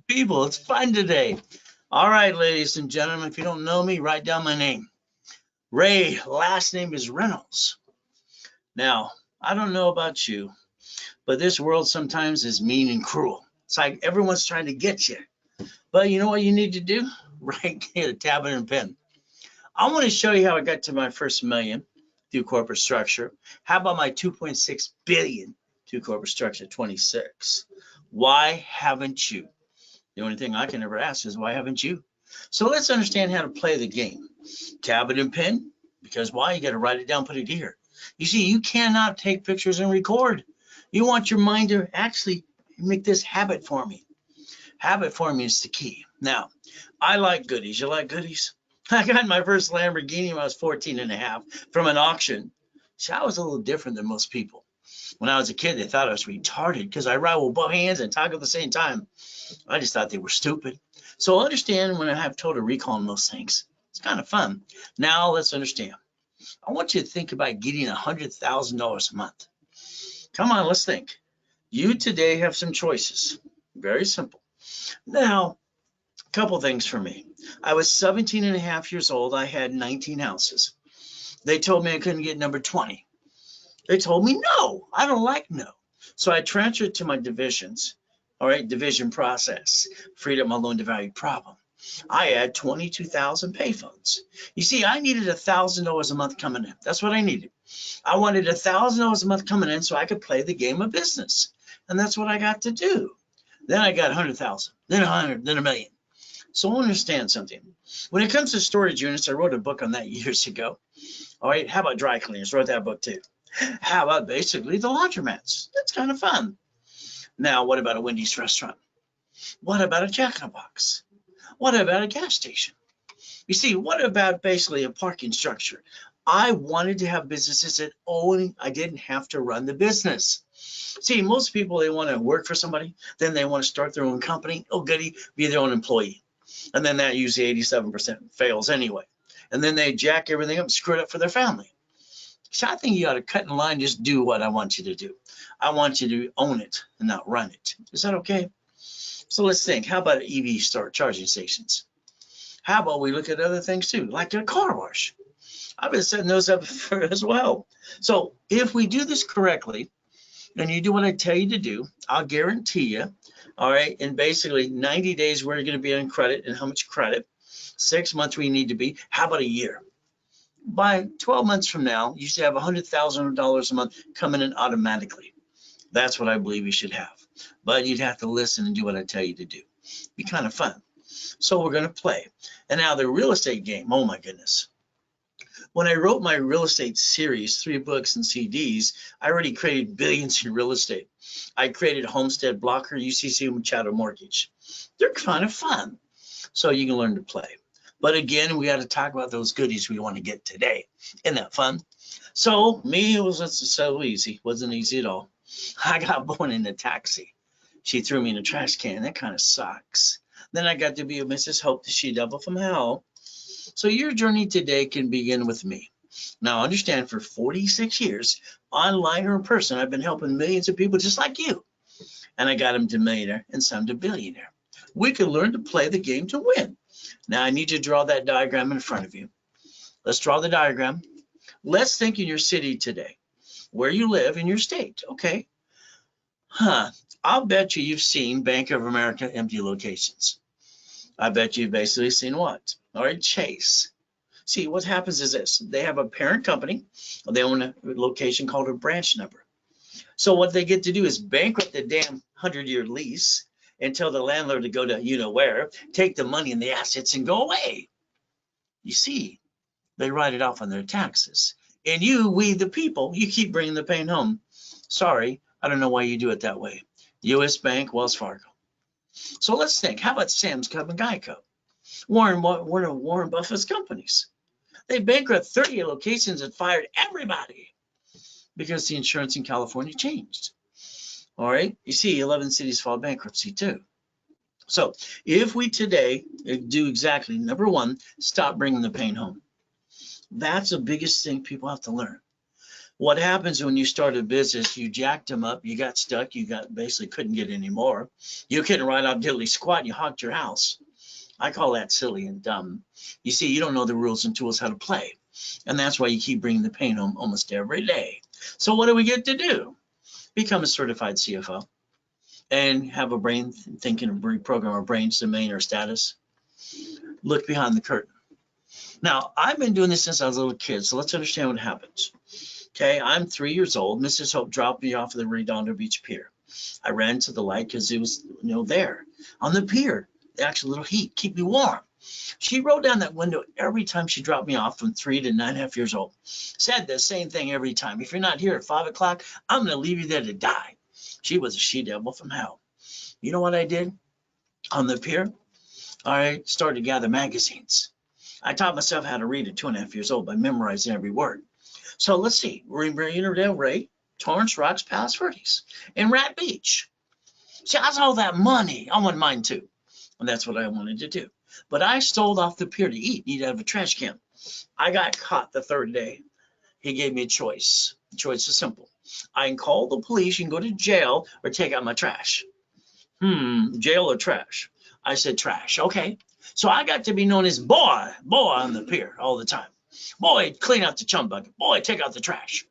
People, it's fun today. All right, ladies and gentlemen, if you don't know me, write down my name. Ray, last name is Reynolds. Now, I don't know about you, but this world sometimes is mean and cruel. It's like everyone's trying to get you. But you know what you need to do? Right, get a tablet and pen. I want to show you how I got to my first million through corporate structure. How about my 2.6 billion through corporate structure 26? Why haven't you? The only thing I can ever ask is why haven't you? So let's understand how to play the game. Tablet and pen, because why? You got to write it down, put it here. You see, you cannot take pictures and record. You want your mind to actually make this habit forming. Habit forming is the key. Now, I like goodies. You like goodies? I got my first Lamborghini when I was 14 and a half from an auction. See, I was a little different than most people. When I was a kid, they thought I was retarded because I ride with both hands and talk at the same time. I just thought they were stupid. So understand when I have total recall on those things. It's kind of fun. Now let's understand. I want you to think about getting $100,000 a month. Come on, let's think. You today have some choices. Very simple. Now, a couple things for me. I was 17 and a half years old. I had 19 houses. They told me I couldn't get number 20. They told me no, I don't like no. So I transferred to my divisions. All right, division process, freed up my loan to value problem. I had 22,000 payphones. You see, I needed $1,000 a month coming in. That's what I needed. I wanted $1,000 a month coming in so I could play the game of business. And that's what I got to do. Then I got 100,000, then 100, then a million. So understand something. When it comes to storage units, I wrote a book on that years ago. All right, how about dry cleaners? Wrote that book too. How about basically the laundromats? That's kind of fun. Now, what about a Wendy's restaurant? What about a Jack in the Box? What about a gas station? You see, what about basically a parking structure? I wanted to have businesses that only I didn't have to run the business. See, most people, they want to work for somebody, then they want to start their own company. Oh, goody, be their own employee. And then that usually 87% fails anyway. And then they jack everything up and screw it up for their family. So I think you ought to cut in line, just do what I want you to do. I want you to own it and not run it. Is that okay? So let's think. How about EV start charging stations? How about we look at other things too, like a car wash? I've been setting those up for as well. So if we do this correctly, and you do what I tell you to do, I'll guarantee you, all right, in basically 90 days, we're going to be on credit and how much credit, 6 months we need to be, how about a year? By 12 months from now, you should have $100,000 a month coming in automatically. That's what I believe you should have. But you'd have to listen and do what I tell you to do. Be kind of fun. So we're going to play. And now the real estate game, oh my goodness. When I wrote my real estate series, 3 books and CDs, I already created billions in real estate. I created Homestead Blocker, UCC, and Machado Mortgage. They're kind of fun. So you can learn to play. But again, we got to talk about those goodies we want to get today. Isn't that fun? So me, it was so easy. Wasn't easy at all. I got born in a taxi. She threw me in a trash can. That kind of sucks. Then I got to be a Mrs. Hope, the she-devil from hell. So your journey today can begin with me. Now understand, for 46 years, online or in person, I've been helping millions of people just like you. And I got them to millionaire and some to billionaire. We can learn to play the game to win. Now I need you to draw that diagram in front of you. Let's draw the diagram. Let's think in your city today, where you live in your state. Okay. I'll bet you've seen Bank of America empty locations. I bet you've basically seen what? All right, Chase. See, what happens is this. They have a parent company. They own a location called a branch number. So what they get to do is bankrupt the damn 100-year lease and tell the landlord to go to you-know-where, take the money and the assets and go away. You see, they write it off on their taxes. And we, the people, you keep bringing the pain home. Sorry, I don't know why you do it that way. U.S. Bank, Wells Fargo. So let's think. How about Sam's Club and Geico? Warren Buffett's companies. They bankrupt 30 locations and fired everybody because the insurance in California changed. All right. You see, 11 cities filed bankruptcy too. So if we today do exactly, number one, stop bringing the pain home. That's the biggest thing people have to learn. What happens when you start a business, you jacked them up, you got stuck, you got basically couldn't get any more. You couldn't ride out diddly squat and you honked your house. I call that silly and dumb. You see, you don't know the rules and tools how to play. And that's why you keep bringing the pain home almost every day. So what do we get to do? Become a certified CFO and have a brain thinking program or brain domain or status. Look behind the curtain. Now, I've been doing this since I was a little kid, so let's understand what happens. Okay, I'm 3 years old. Mrs. Hope dropped me off at the Redondo Beach Pier. I ran to the light because it was, there on the pier. The actual little heat, keep me warm. She rolled down that window every time she dropped me off from 3 to 9.5 years old. Said the same thing every time. If you're not here at 5 o'clock, I'm going to leave you there to die. She was a she-devil from hell. You know what I did on the pier? I started to gather magazines. I taught myself how to read at 2.5 years old by memorizing every word. So let's see, Marina Del Rey, Torrance Rocks, Palos Verdes, and Rat Beach. See, I saw all that money. I want mine too. And that's what I wanted to do. But I stole off the pier to eat out of a trash can. I got caught the third day. He gave me a choice. The choice is simple. I can call the police, you can go to jail, or take out my trash. Jail or trash? I said trash. Okay. So I got to be known as boy on the pier all the time. Boy, clean out the chum bucket. Boy, take out the trash.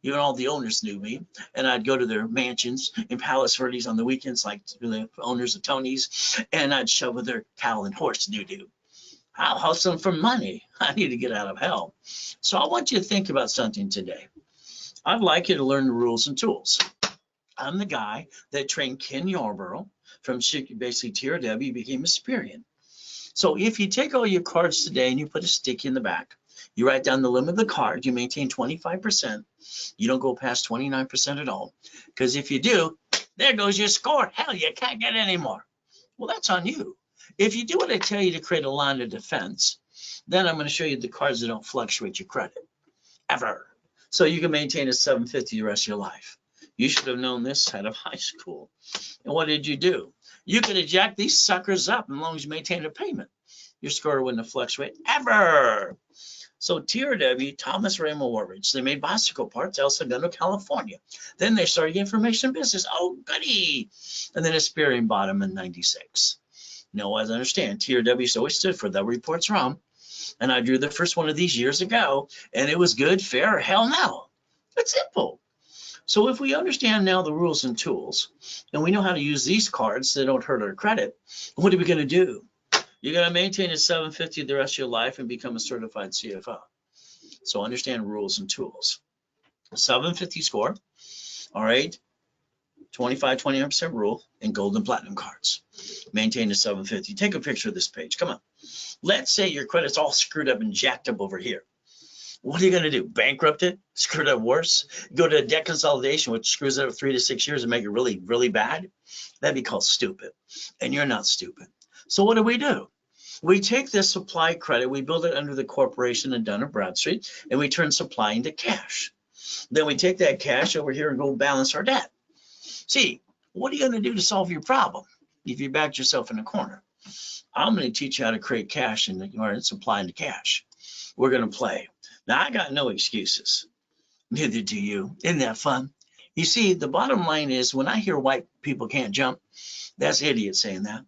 Even all the owners knew me, and I'd go to their mansions in Palos Verdes on the weekends, like the owners of Tony's, and I'd shovel their cow and horse doo-doo. I'll hustle them for money. I need to get out of hell. So I want you to think about something today. I'd like you to learn the rules and tools. I'm the guy that trained Ken Yarborough from basically TRW, became a Superior. So if you take all your cards today and you put a sticky in the back, you write down the limit of the card, you maintain 25%. You don't go past 29% at all. Because if you do, there goes your score. Hell, you can't get any more. Well, that's on you. If you do what I tell you to create a line of defense, then I'm going to show you the cards that don't fluctuate your credit, ever. So you can maintain a 750 the rest of your life. You should have known this out of high school. And what did you do? You could have jacked these suckers up as long as you maintained a payment. Your score wouldn't have fluctuated, ever. So TRW, Thomas Ramo Woolridge, they made bicycle parts, El Segundo, California. Then they started information business. Oh, goody. And then Experian bought them in 96. Now, as I understand, TRW always stood for the report's wrong. And I drew the first one of these years ago, and it was good, fair, hell no. It's simple. So if we understand now the rules and tools, and we know how to use these cards so they don't hurt our credit, what are we going to do? You're going to maintain a 750 the rest of your life and become a certified CFO. So understand rules and tools. 750 score, all right, 25-29% rule, and gold and platinum cards. Maintain a 750. Take a picture of this page. Come on. Let's say your credit's all screwed up and jacked up over here. What are you going to do? Bankrupt it? Screw it up worse? Go to a debt consolidation, which screws it up 3 to 6 years and make it really, really bad? That'd be called stupid. And you're not stupid. So what do? We take this supply credit, we build it under the corporation in Dun & Bradstreet, and we turn supply into cash. Then we take that cash over here and go balance our debt. See, what are you going to do to solve your problem if you backed yourself in a corner? I'm going to teach you how to create cash and supply into cash. We're going to play. Now, I got no excuses. Neither do you. Isn't that fun? You see, the bottom line is when I hear white people can't jump, that's idiots saying that.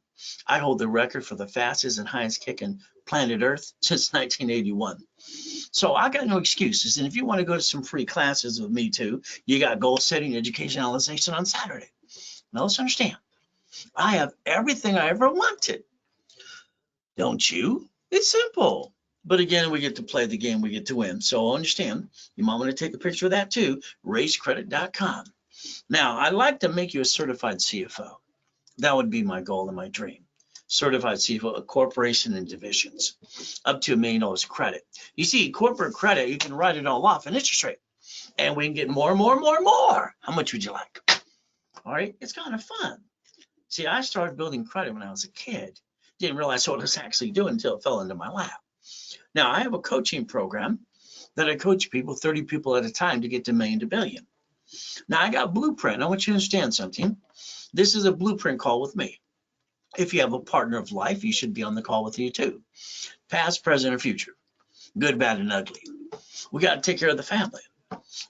I hold the record for the fastest and highest kick in planet Earth since 1981. So I got no excuses. And if you want to go to some free classes with me too, you got goal setting, education, analyzation on Saturday. Now let's understand, I have everything I ever wanted. Don't you? It's simple. But again, we get to play the game, we get to win. So understand, you might want to take a picture of that too, racecredit.com. Now, I'd like to make you a certified CFO. That would be my goal and my dream. Certified CFO, a corporation and divisions, up to $1 million credit. You see, corporate credit, you can write it all off in interest rate, and we can get more. How much would you like? All right, it's kind of fun. See, I started building credit when I was a kid. Didn't realize what I was actually doing until it fell into my lap. Now, I have a coaching program that I coach people, 30 people at a time, to get to $1 million to $1 billion. Now, I got blueprint. I want you to understand something. This is a blueprint call with me. If you have a partner of life, you should be on the call with you too. Past, present, or future. Good, bad, and ugly. We got to take care of the family.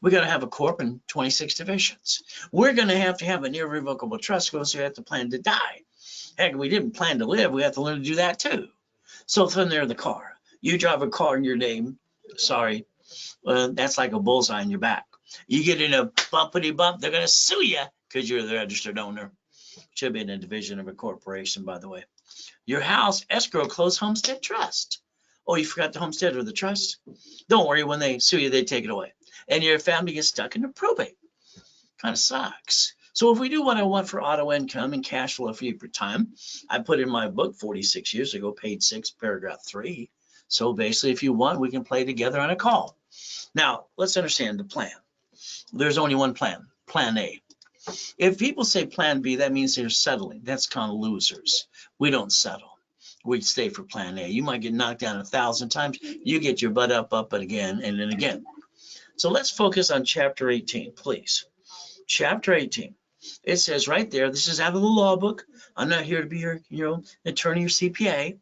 We got to have a corp in 26 divisions. We're going to have an irrevocable trust because we have to plan to die. Heck, we didn't plan to live. We have to learn to do that too. So then there's the car. You drive a car in your name. Sorry. That's like a bullseye in your back. You get in a bumpity bump, they're going to sue you because you're the registered owner. Should be in a division of a corporation, by the way. Your house, escrow, closed homestead trust. Oh, you forgot the homestead or the trust? Don't worry, when they sue you, they take it away. And your family gets stuck in a probate. Kind of sucks. So if we do what I want for auto income and cash flow for you per time, I put in my book 46 years ago, page 6, paragraph 3. So basically, if you want, we can play together on a call. Now, let's understand the plan. There's only one plan, plan A. If people say plan B, that means they're settling. That's kind of losers. We don't settle. We stay for plan A. You might get knocked down 1,000 times. You get your butt up again, and then again. So let's focus on chapter 18, please. Chapter 18. It says right there, this is out of the law book. I'm not here to be your attorney or CPA.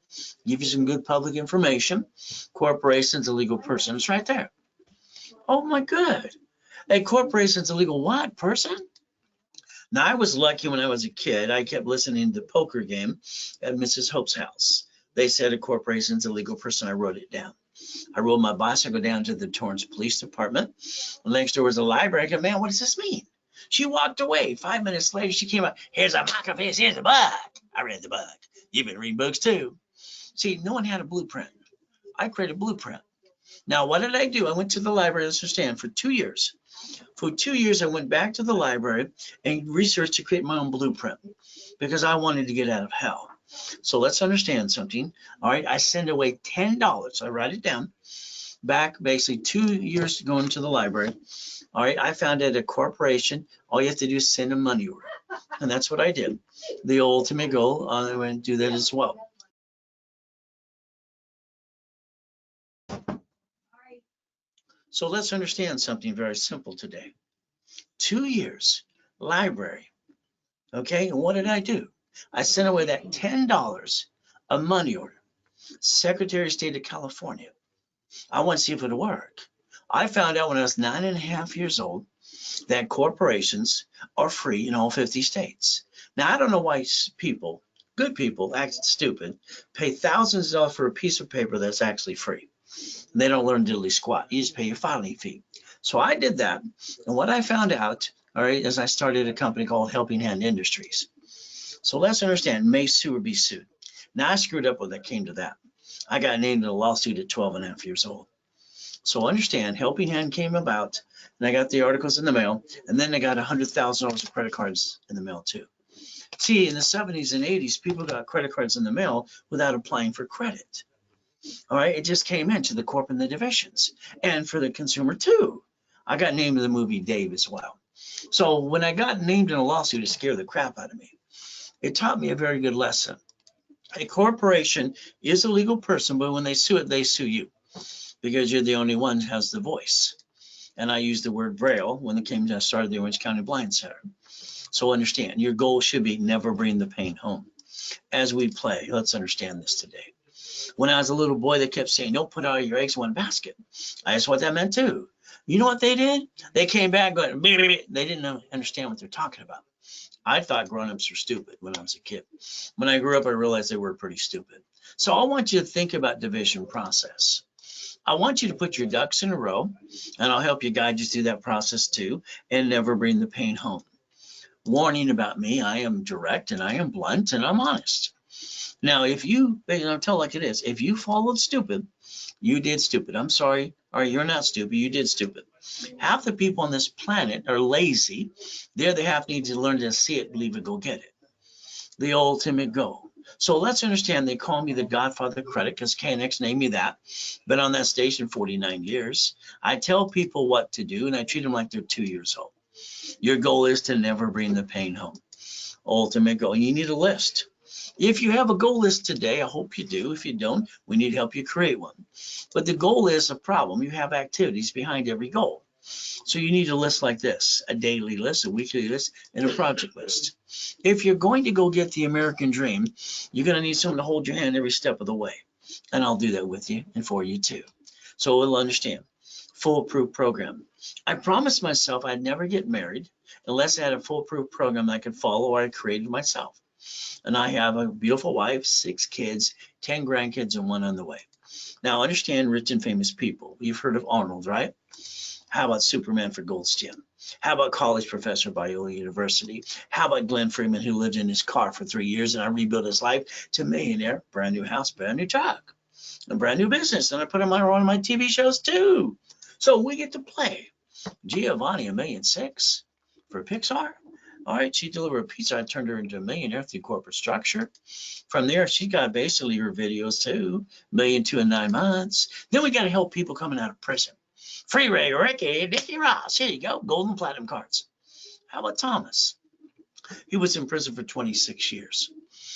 Give you some good public information. Corporation's a legal person. It's right there. Oh my good. A corporation's a legal what person? Now, I was lucky when I was a kid. I kept listening to the poker game at Mrs. Hope's house. They said a corporation's a legal person. I wrote it down. I rode my bicycle down to the Torrance Police Department. Next door was a library. I go, man, what does this mean? She walked away. 5 minutes later, she came up. Here's a microfiche. Here's a book. I read the book. You've been reading books too. See, no one had a blueprint. I created a blueprint. Now, what did I do? I went to the library, let's understand, for 2 years. For 2 years, I went back to the library and researched to create my own blueprint because I wanted to get out of hell. So let's understand something. All right, I send away $10. I write it down. Back basically 2 years going to the library. All right, I found at a corporation, all you have to do is send a money order. And that's what I did. The ultimate goal, I went to do that as well. So let's understand something very simple today. 2 years, library. Okay, and what did I do? I sent away that $10, a money order. Secretary of State of California. I want to see if it would work. I found out when I was 9.5 years old that corporations are free in all 50 states. Now, I don't know why people, good people, act stupid, pay thousands of dollars for a piece of paper that's actually free. They don't learn diddly squat. You just pay your filing fee. So I did that. And what I found out, all right, is I started a company called Helping Hand Industries. So let's understand, may sue or be sued. Now I screwed up when that came to that. I got named in a lawsuit at 12.5 years old. So understand, Helping Hand came about, and I got the articles in the mail, and then I got $100,000 of credit cards in the mail too. See, in the 70s and 80s, people got credit cards in the mail without applying for credit. All right, it just came into the corp and the divisions, and for the consumer too. I got named in the movie Dave as well. So when I got named in a lawsuit, it scared the crap out of me. It taught me a very good lesson. A corporation is a legal person, but when they sue it, they sue you because you're the only one who has the voice. And I used the word braille when it came to I started the Orange County Blind Center. So understand, your goal should be never bring the pain home. As we play, let's understand this today. When I was a little boy, they kept saying, don't put all your eggs in one basket. That's what that meant too. You know what they did? They came back going, they didn't understand what they're talking about. I thought grown-ups were stupid when I was a kid. When I grew up, I realized they were pretty stupid. So I want you to think about division process. I want you to put your ducks in a row, and I'll help you guide you through that process too, and never bring the pain home. Warning about me, I am direct and I am blunt and I'm honest. Now, if you tell like it is, if you followed stupid, you did stupid. I'm sorry, or you're not stupid, you did stupid. Half the people on this planet are lazy. The other half need to learn to see it, believe it, go get it. The ultimate goal. So let's understand, they call me the Godfather of Credit because KNX named me that. Been on that station 49 years. I tell people what to do and I treat them like they're 2 years old. Your goal is to never bring the pain home. Ultimate goal. You need a list. If you have a goal list today, I hope you do. If you don't, we need to help you create one. But the goal is a problem. You have activities behind every goal. So you need a list like this, a daily list, a weekly list, and a project list. If you're going to go get the American dream, you're going to need someone to hold your hand every step of the way. And I'll do that with you and for you too. So we'll understand. Foolproof program. I promised myself I'd never get married unless I had a foolproof program I could follow or I created myself. And I have a beautiful wife, 6 kids, 10 grandkids, and 1 on the way. Now understand rich and famous people. You've heard of Arnold, right? How about Superman for Gold's Gym? How about college professor at Biola University? How about Glenn Freeman, who lived in his car for 3 years and I rebuilt his life to millionaire, brand new house, brand new truck, a brand new business. And I put him on one of my TV shows too. So we get to play. Giovanni, $1.6 million for Pixar. All right, she delivered a pizza. I turned her into a millionaire through corporate structure. From there, she got basically her videos too, $1.2 million in 9 months. Then we got to help people coming out of prison. Free Ray, Ricky, Dickie Ross. Here you go, golden platinum cards. How about Thomas? He was in prison for 26 years.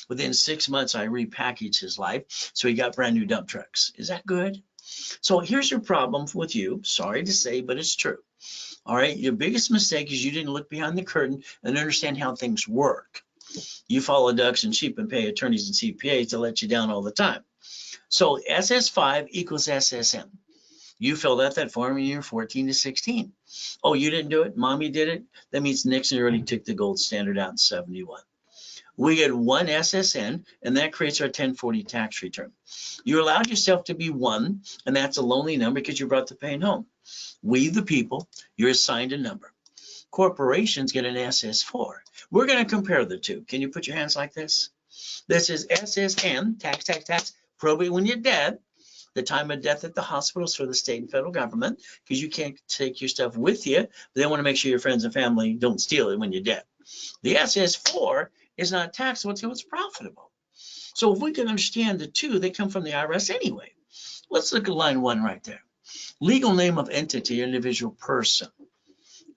Within 6 months, I repackaged his life, so he got brand new dump trucks. Is that good? So here's your problem with you. Sorry to say, but it's true. All right, your biggest mistake is you didn't look behind the curtain and understand how things work. You follow ducks and sheep and pay attorneys and CPAs to let you down all the time. So SS5 equals SSM. You filled out that form when you were 14 to 16. Oh, you didn't do it? Mommy did it? That means Nixon already took the gold standard out in 71. We get 1 SSN, and that creates our 1040 tax return. You allowed yourself to be 1, and that's a lonely number because you brought the pain home. We, the people, you're assigned a number. Corporations get an SS4. We're going to compare the two. Can you put your hands like this? This is SSN, tax, tax, tax, probate when you're dead. The time of death at the hospitals for the state and federal government, because you can't take your stuff with you, but they want to make sure your friends and family don't steal it when you're dead. The SS4 is not taxable until it's profitable. So if we can understand the two, they come from the IRS anyway. Let's look at line 1 right there. Legal name of entity, individual person.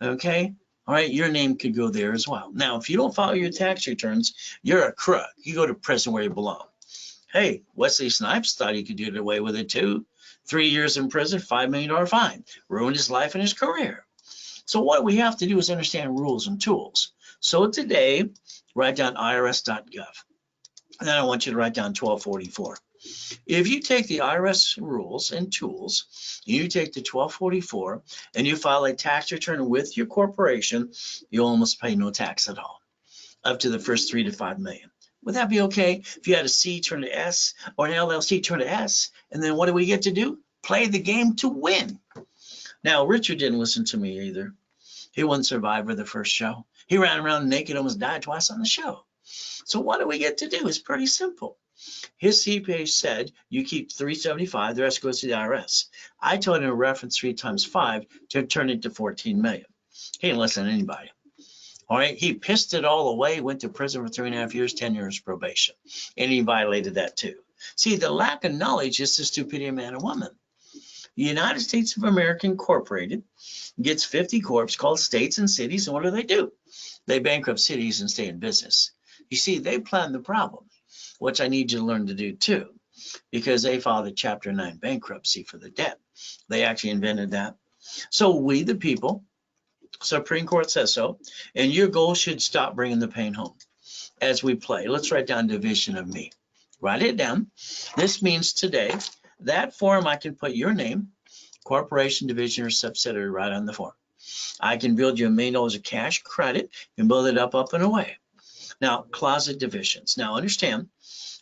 Okay? All right, your name could go there as well. Now, if you don't file your tax returns, you're a crook. You go to prison where you belong. Hey, Wesley Snipes thought he could get away with it too. 3 years in prison, $5 million fine. Ruined his life and his career. So what we have to do is understand rules and tools. So today, write down irs.gov. And then I want you to write down 1244. If you take the IRS rules and tools, and you take the 1244, and you file a tax return with your corporation, you almost pay no tax at all, up to the first 3 to 5 million. Would that be okay? If you had a C turn to S or an LLC turn to S, and then what do we get to do? Play the game to win. Now, Richard didn't listen to me either. He wasn't Survivor the first show. He ran around naked, almost died twice on the show. So what do we get to do? It's pretty simple. His CPA said you keep 375, the rest goes to the IRS. I told him to reference 3 times 5 to turn it to 14 million. He didn't listen to anybody. All right, he pissed it all away, went to prison for 3.5 years, 10 years probation, and he violated that too. See, the lack of knowledge is the stupidity of man and woman. The United States of America Incorporated gets 50 corps called states and cities, and what do? They bankrupt cities and stay in business. You see, they planned the problem, which I need you to learn to do too, because they filed a Chapter 9 bankruptcy for the debt. They actually invented that. So we, the people, Supreme Court says so, and your goal should stop bringing the pain home. As we play, let's write down division of me. Write it down. This means today, that form I can put your name, corporation, division, or subsidiary right on the form. I can build you $1 million of cash credit and build it up and away. Now, closet divisions. Now, understand,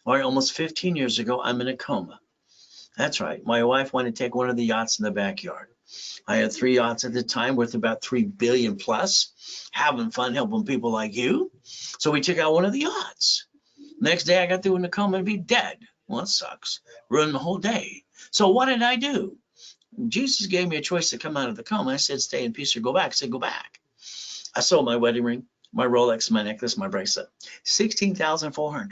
all right, almost 15 years ago, I'm in a coma. That's right. My wife wanted to take one of the yachts in the backyard. I had 3 yachts at the time worth about $3 billion plus, having fun helping people like you. So we took out one of the yachts. Next day, I got through in the coma and be dead. Well, it sucks. Ruined the whole day. So what did I do? Jesus gave me a choice to come out of the coma. I said, stay in peace or go back. I said, go back. I sold my wedding ring, my Rolex, my necklace, my bracelet, $16,400.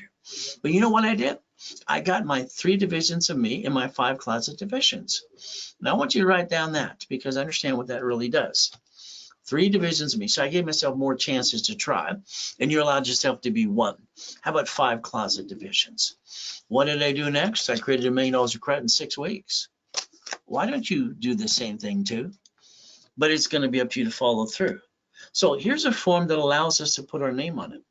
But you know what I did? I got my 3 divisions of me and my 5 closet divisions. Now I want you to write down that because I understand what that really does. 3 divisions of me. So I gave myself more chances to try, and you allowed yourself to be 1. How about 5 closet divisions? What did I do next? I created $1 million of credit in 6 weeks. Why don't you do the same thing too? but it's going to be up to you to follow through. So here's a form that allows us to put our name on it,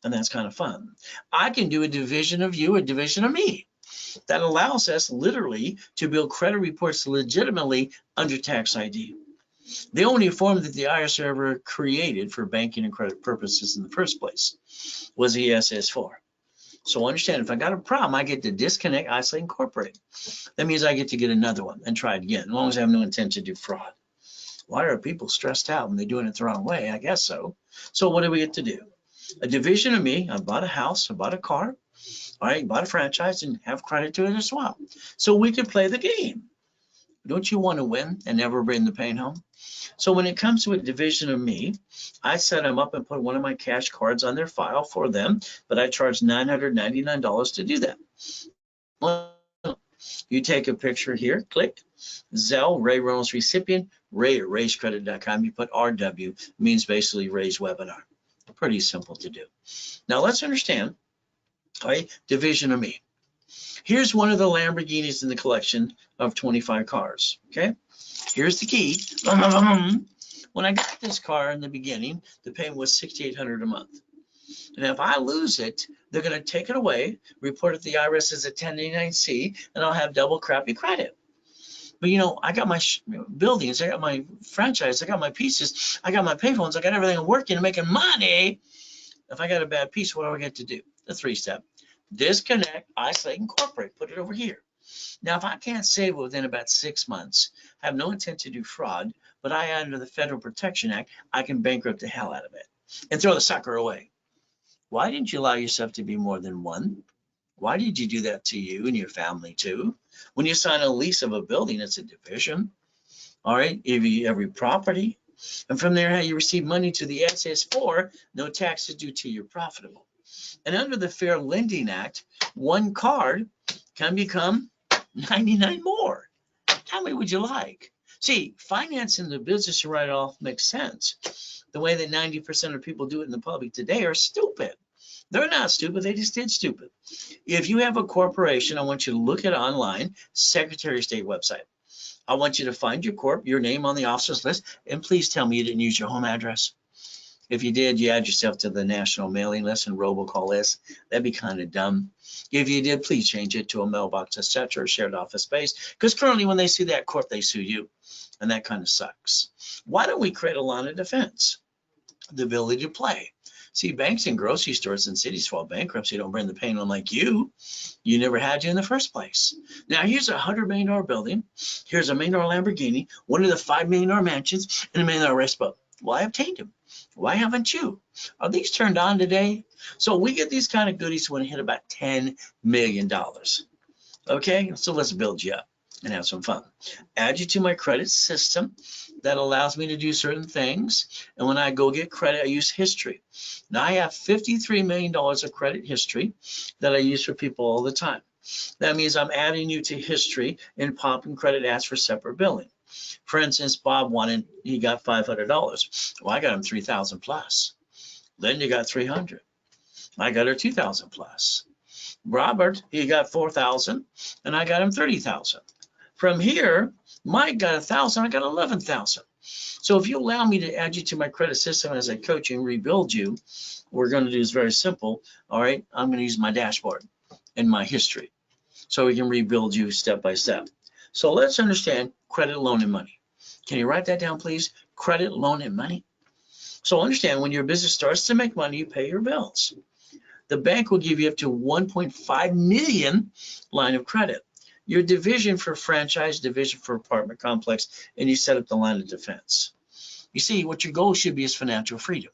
and that's kind of fun. I can do a division of you, a division of me. That allows us literally to build credit reports legitimately under tax ID. The only form that the IRS ever created for banking and credit purposes in the first place was the SS4. So understand, if I got a problem, I get to disconnect, isolate, incorporate. That means I get to get another one and try it again, as long as I have no intent to do fraud. Why are people stressed out when they're doing it the wrong way? I guess so. So what do we get to do? A division of me, I bought a house, I bought a car, all right, bought a franchise and have credit to it as well. So we can play the game. Don't you want to win and never bring the pain home? So when it comes to a division of me, I set them up and put one of my cash cards on their file for them, but I charge $999 to do that. You take a picture here, click Zelle, Ray Reynolds recipient, Ray at raisecredit.com. You put RW, means basically Ray's webinar. Pretty simple to do. Now let's understand, all right, division of me. Here's one of the Lamborghinis in the collection of 25 cars, okay? Here's the key. When I got this car in the beginning, the payment was $6,800 a month. And if I lose it, they're going to take it away, report it to the IRS as a 1099-C, and I'll have double crappy credit. But you know, I got my buildings, I got my franchise, I got my pieces, I got my payphones, I got everything working and making money. If I got a bad piece, what do I get to do? The 3-step. Disconnect, isolate, incorporate, put it over here. Now, if I can't save within about 6 months, I have no intent to do fraud, but under the Federal Protection Act, I can bankrupt the hell out of it and throw the sucker away. Why didn't you allow yourself to be more than one? Why did you do that to you and your family too? When you sign a lease of a building, it's a division. All right, every property. And from there, how you receive money to the SS4, no taxes due till you're profitable. And under the Fair Lending Act, one card can become 99 more. How many would you like? See, financing the business you write off makes sense. The way that 90% of people do it in the public today are stupid. They're not stupid, they just did stupid. If you have a corporation, I want you to look at it online, Secretary of State website. I want you to find your corp, your name on the officer's list, and please tell me you didn't use your home address. If you did, you add yourself to the national mailing list and robocall list. That'd be kind of dumb. If you did, please change it to a mailbox, etc., or shared office space. Because currently, when they sue that corp, they sue you, and that kind of sucks. Why don't we create a line of defense? The ability to play. See, banks and grocery stores in cities file bankruptcy don't bring the pain on like you. You never had you in the first place. Now, here's a $100 million building. Here's a $1 million Lamborghini, one of the $5 million mansions, and a $1 million race boat. Well, I obtained them. Why haven't you? Are these turned on today? So we get these kind of goodies when it hit about $10 million. Okay, so let's build you up and have some fun. Add you to my credit system that allows me to do certain things. And when I go get credit, I use history. Now I have $53 million of credit history that I use for people all the time. That means I'm adding you to history and popping credit asks for separate billing. For instance, Bob he got $500. Well, I got him 3,000 plus. Linda got 300. I got her 2,000 plus. Robert, he got 4,000, and I got him 30,000. From here, Mike got 1,000, I got 11,000. So if you allow me to add you to my credit system as I coach you and rebuild you, what we're going to do is very simple. All right, I'm going to use my dashboard and my history so we can rebuild you step by step. So let's understand credit, loan, and money. Can you write that down, please? Credit, loan, and money. So understand, when your business starts to make money, you pay your bills. The bank will give you up to 1.5 million line of credit. Your division for franchise, division for apartment complex, and you set up the line of defense. You see, what your goal should be is financial freedom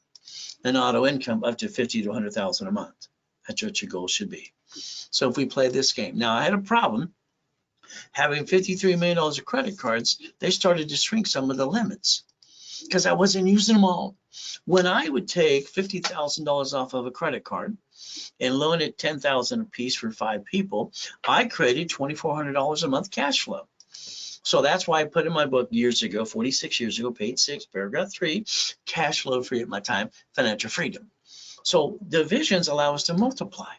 and auto income up to 50 to 100,000 a month. That's what your goal should be. So if we play this game. Now, I had a problem. Having $53 million of credit cards, they started to shrink some of the limits because I wasn't using them all. When I would take $50,000 off of a credit card and loan it $10,000 a piece for 5 people, I created $2,400 a month cash flow. So that's why I put in my book years ago, 46 years ago, page 6, paragraph 3, cash flow free at my time, financial freedom. So divisions allow us to multiply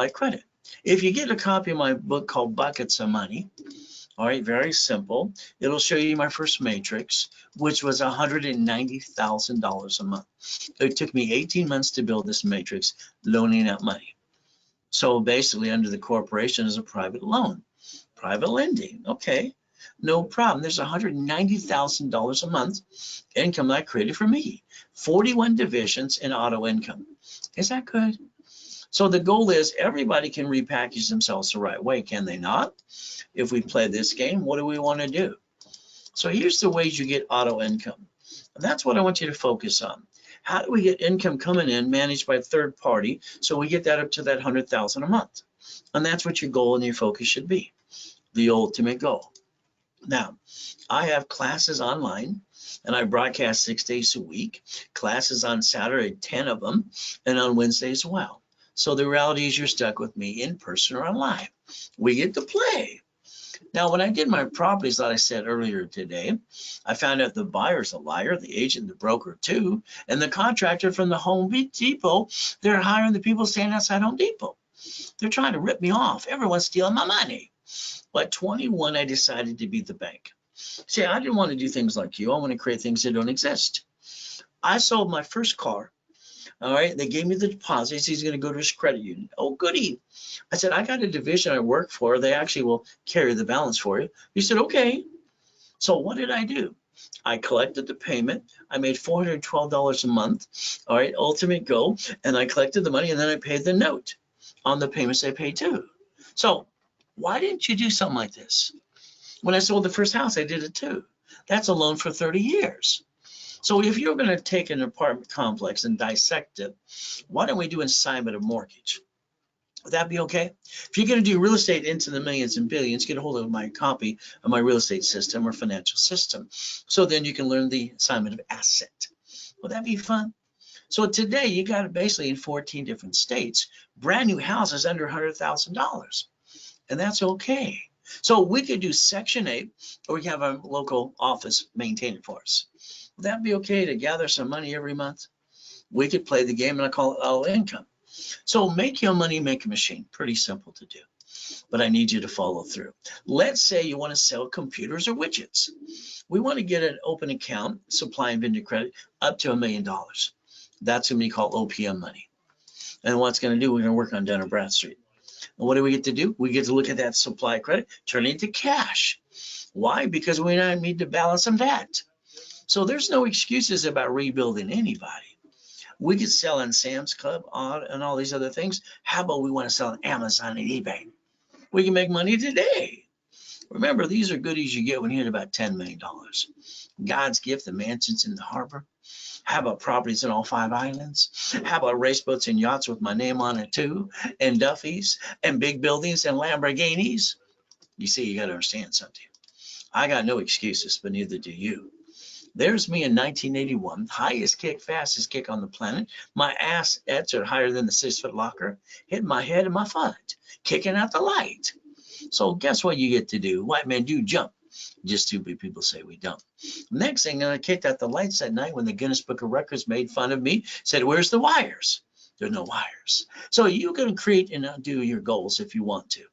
credit. If you get a copy of my book called Buckets of Money, All right, very simple. It'll show you my first matrix, which was $190,000 a month. It took me 18 months to build this matrix, loaning out money. So basically under the corporation is a private loan, private lending. Okay, no problem. There's $190,000 a month income that I created for me. 41 divisions in auto income. Is that good? So the goal is everybody can repackage themselves the right way, can they not? If we play this game, what do we want to do? So here's the ways you get auto income. And that's what I want you to focus on. How do we get income coming in managed by third party so we get that up to that 100,000 a month? And that's what your goal and your focus should be, the ultimate goal. Now, I have classes online and I broadcast 6 days a week, classes on Saturday, 10 of them, and on Wednesday as well. So the reality is you're stuck with me in person or online. We get to play. Now, when I did my properties that I said earlier today, I found out the buyer's a liar, the agent, the broker too, and the contractor from the Home Depot, they're hiring the people standing outside Home Depot. They're trying to rip me off. Everyone's stealing my money. But at 21, I decided to be the bank. See, I didn't want to do things like you. I want to create things that don't exist. I sold my first car. All right, they gave me the deposits. He's going to go to his credit union. Oh, goody. I said, I got a division I work for. They actually will carry the balance for you. He said, okay. So what did I do? I collected the payment. I made $412 a month. All right, ultimate goal. And I collected the money and then I paid the note on the payments I paid too. So why didn't you do something like this? When I sold the first house, I did it too. That's a loan for 30 years. So if you're going to take an apartment complex and dissect it, why don't we do an assignment of mortgage? Would that be okay? If you're going to do real estate into the millions and billions, get a hold of my copy of my real estate system or financial system. So then you can learn the assignment of asset. Would that be fun? So today you got it basically in 14 different states, brand new houses under $100,000. And that's okay. So we could do Section 8 or we can have a local office maintain it for us. Would that be okay to gather some money every month? We could play the game and I call it auto income. So make your money make a machine. Pretty simple to do, but I need you to follow through. Let's say you want to sell computers or widgets. We want to get an open account, supply and vendor credit, up to $1 million. That's going to be called OPM money. And what's going to do, we're going to work on Dun & Bradstreet. And what do we get to do? We get to look at that supply credit, turn it into cash. Why? Because we don't need to balance some debt. So there's no excuses about rebuilding anybody. We could sell on Sam's Club and all these other things. How about we want to sell on Amazon and eBay? We can make money today. Remember, these are goodies you get when you hit about $10 million. God's gift, the mansions in the harbor. How about properties in all 5 islands? How about race boats and yachts with my name on it too? And Duffy's and big buildings and Lamborghinis? You see, you got to understand something. I got no excuses, but neither do you. There's me in 1981, highest kick, fastest kick on the planet. My assets are higher than the 6-foot locker, hitting my head and my foot, kicking out the light. So guess what you get to do? White men do jump. Just stupid people say we don't. Next thing, I kicked out the lights that night when the Guinness Book of Records made fun of me, said, where's the wires? There's no wires. So you can create and do your goals if you want to,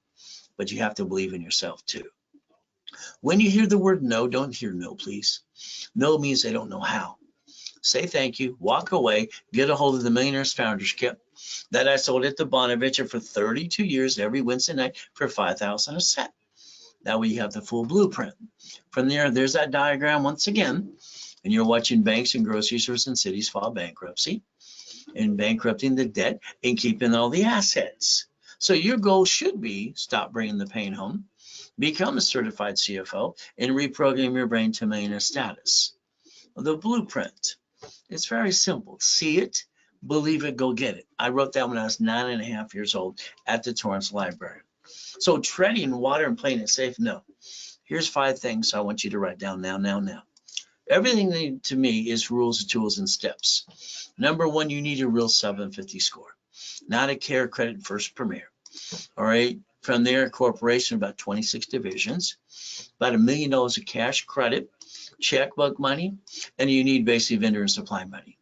but you have to believe in yourself too. When you hear the word no, don't hear no, please. No means they don't know how. Say thank you, walk away, get a hold of the Millionaires Founders Kit that I sold at the Bonaventure for 32 years every Wednesday night for $5,000 a set. Now we have the full blueprint. From there, there's that diagram once again, and you're watching banks and grocery stores and cities file bankruptcy and bankrupting the debt and keeping all the assets. So your goal should be stop bringing the pain home, become a certified CFO, and reprogram your brain to millionaire status. The blueprint. It's very simple. See it, believe it, go get it. I wrote that when I was 9.5 years old at the Torrance Library. So treading water and playing it safe, no. Here's 5 things I want you to write down now. Everything to me is rules, tools, and steps. Number 1, you need a real 750 score. Not a Care Credit First Premier. All right. From there, corporation, about 26 divisions, about $1 million of cash credit, checkbook money, and you need basically vendor and supply money.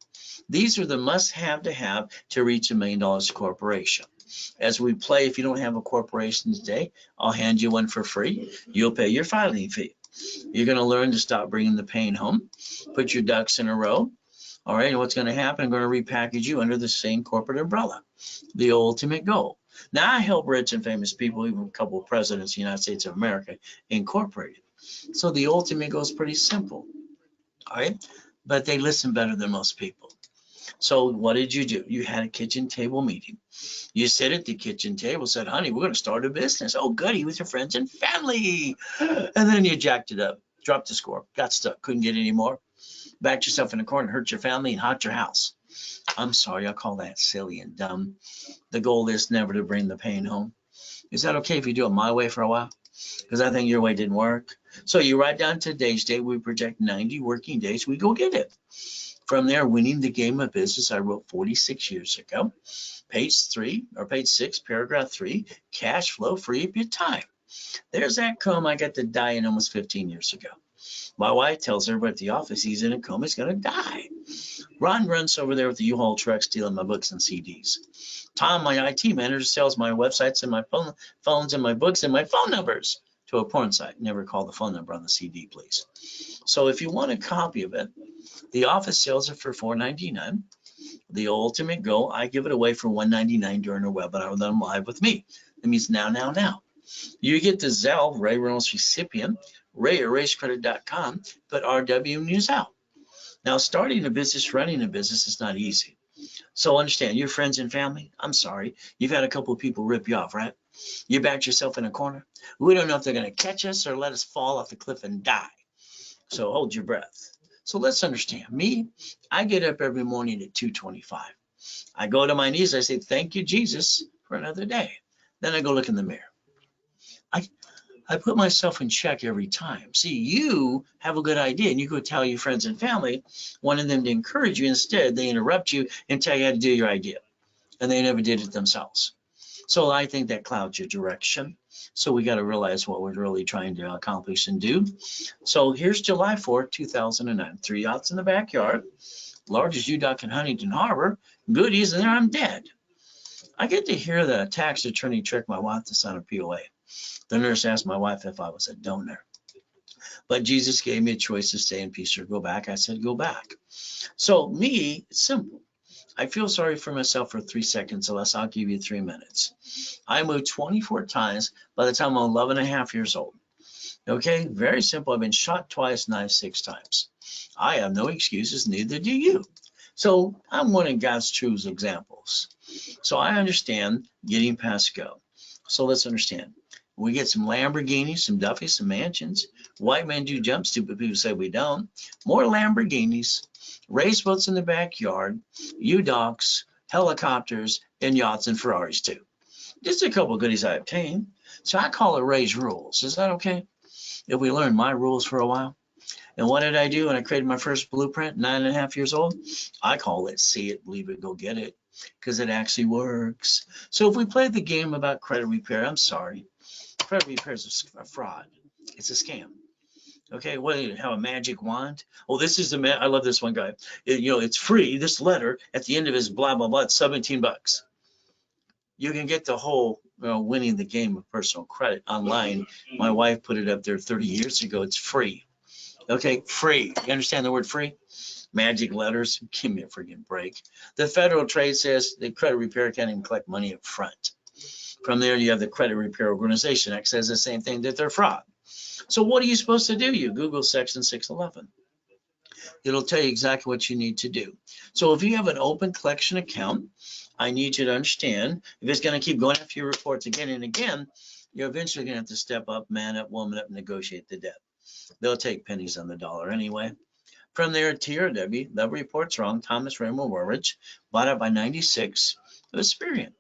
These are the must-have to reach $1 million corporation. As we play, if you don't have a corporation today, I'll hand you one for free. You'll pay your filing fee. You're going to learn to stop bringing the pain home. Put your ducks in a row. All right, and what's going to happen? I'm going to repackage you under the same corporate umbrella, the ultimate goal. Now, I help rich and famous people, even a couple of presidents of the United States of America, incorporated. So the ultimate goal is pretty simple. All right, but they listen better than most people. So what did you do? You had a kitchen table meeting. You sit at the kitchen table, said, honey, we're going to start a business. Oh, goody, with your friends and family. And then you jacked it up, dropped the score, got stuck, couldn't get any more. Backed yourself in a corner, hurt your family, and hot your house. I'm sorry, I call that silly and dumb. The goal is never to bring the pain home. Is that okay if you do it my way for a while? Because I think your way didn't work. So you write down today's date. We project 90 working days. We go get it. From there, winning the game of business, I wrote 46 years ago. Page 6, paragraph 3, cash flow, free up your time. There's that comb I got to die in almost 15 years ago. My wife tells everybody at the office he's in a coma, he's going to die. Ron runs over there with the U-Haul truck stealing my books and CDs. Tom, my IT manager, sells my websites and my phones and my books and my phone numbers to a porn site. Never call the phone number on the CD, please. So if you want a copy of it, the office sells it for $4.99. The ultimate goal, I give it away for $1.99 during a webinar with them live with me. That means now. You get the Zelle, Ray Reynolds recipient, Ray at racecredit.com, but RW News out. Now, starting a business, running a business is not easy. So understand, your friends and family, I'm sorry, you've had a couple of people rip you off, right? You backed yourself in a corner. We don't know if they're going to catch us or let us fall off the cliff and die. So hold your breath. So let's understand, me, I get up every morning at 2:25. I go to my knees, I say, thank you, Jesus, for another day. Then I go look in the mirror. I put myself in check every time. See, you have a good idea and you go tell your friends and family, wanting them to encourage you. Instead, they interrupt you and tell you how to do your idea. And they never did it themselves. So I think that clouds your direction. So we got to realize what we're really trying to accomplish and do. So here's July 4th, 2009. 3 yachts in the backyard. Largest U-Dock in Huntington Harbor. Goodies, and there I'm dead. I get to hear the tax attorney trick my wife to sign a POA. The nurse asked my wife if I was a donor. But Jesus gave me a choice to stay in peace or go back. I said, go back. So me, it's simple. I feel sorry for myself for 3 seconds, unless I'll give you 3 minutes. I moved 24 times by the time I'm 11 and a half years old. Okay, very simple. I've been shot twice, knifed 6 times. I have no excuses, neither do you. So I'm one of God's true examples. So I understand getting past go. So let's understand. We get some Lamborghinis, some Duffys, some mansions. White men do jump, stupid people say we don't. More Lamborghinis, race boats in the backyard, U-Docks, helicopters, and yachts and Ferraris too. Just a couple of goodies I obtained. So I call it Ray's rules. Is that okay? If we learn my rules for a while. And what did I do when I created my first blueprint, 9.5 years old? I call it see it, believe it, go get it, because it actually works. So if we play the game about credit repair, I'm sorry. Credit repair is a fraud. It's a scam. Okay, what do you have, a magic wand? Oh, this is the I love this one guy. It's free. This letter at the end of his blah blah blah. It's $17. You can get the whole winning the game of personal credit online. My wife put it up there 30 years ago. It's free. Okay, free. You understand the word free? Magic letters. Give me a freaking break. The Federal Trade says the credit repair can't even collect money up front. From there, you have the Credit Repair Organization that says the same thing, that they're fraud. So what are you supposed to do? You Google Section 611. It'll tell you exactly what you need to do. So if you have an open collection account, I need you to understand, if it's going to keep going after your reports again and again, you're eventually going to have to step up, man up, woman up, and negotiate the debt. They'll take pennies on the dollar anyway. From there, TRW, the report's wrong, Thomas Raymond Warridge, bought it by 96, it was Experian.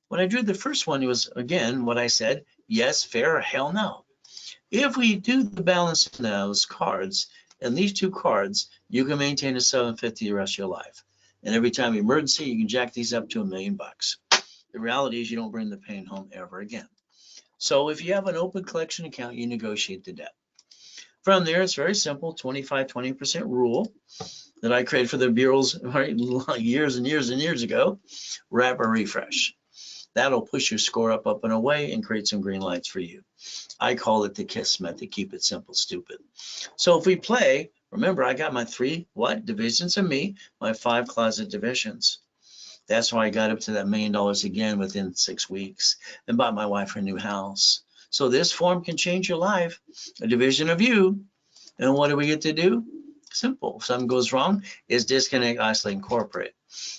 When I drew the first one, it was, again, what I said, yes, fair, or hell no. If we do the balance in those cards, and these 2 cards, you can maintain a 750 the rest of your life. And every time emergency, you can jack these up to $1 million. The reality is you don't bring the pain home ever again. So if you have an open collection account, you negotiate the debt. From there, it's very simple, 25-20% rule that I created for the bureaus years and years and years ago, wrap or refresh. That'll push your score up and away and create some green lights for you. I call it the KISS method. Keep it simple, stupid. So if we play, remember I got my 3 divisions of me, my 5 closet divisions. That's why I got up to that $1 million again within 6 weeks and bought my wife her new house. So this form can change your life. A division of you. And what do we get to do? Simple. If something goes wrong, is disconnect, isolate, incorporate.